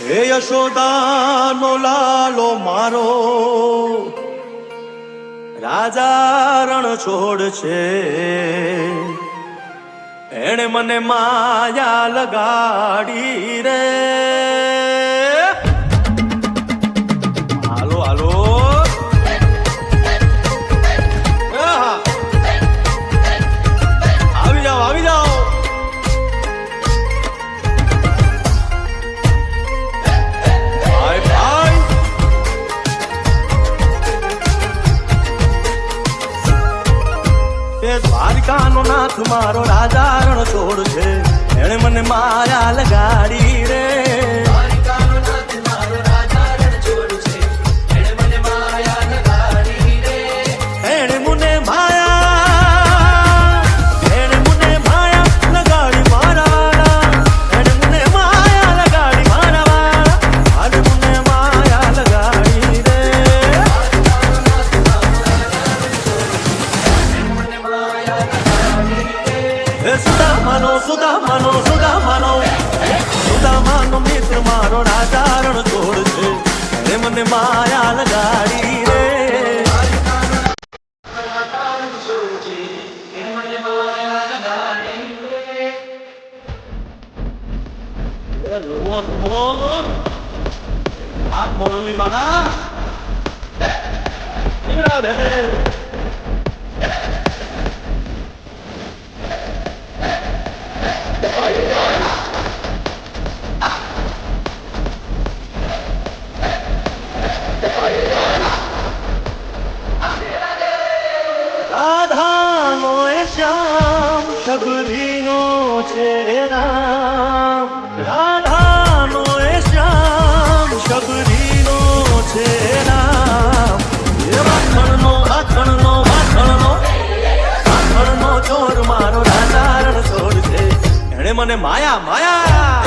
હે યશોદાનો લાલો મારો રાજા રણ છોડ છે, એણે મને માયા લગાડી રે. હાલો હાલો આવી જાઓ આવી જાઓ. દ્વારિકાનો નાથ મારો રાજા રણ છોડ છે, એણે મને માયા લગાડી રે. દ્વારિકાનો નાથ મારો રાજા રણ છોડ છે, એણે મને માયા લગાડી રે. એણે મને માયા લગાડી મારા વાળા, એણે મને માયા લગાડી મારા વાળા, આને મને માયા લગાડી રે. સુદામાનો સુદામાનો સુદામાનો સુદામાનો મિત્ર મારો રાજા રણ છોડ છે, એને મને માયા લગાડી રે. રાધાનો એ શ્યામ શબરીનો છે નામ, રાધાનો એ શ્યામ શબરીનો છે નામ. એ વાખણનો વાખણનો વાખણનો વાખણનો ચોર મારો રાજા રણ છોડ છે, એણે મને માયા માયા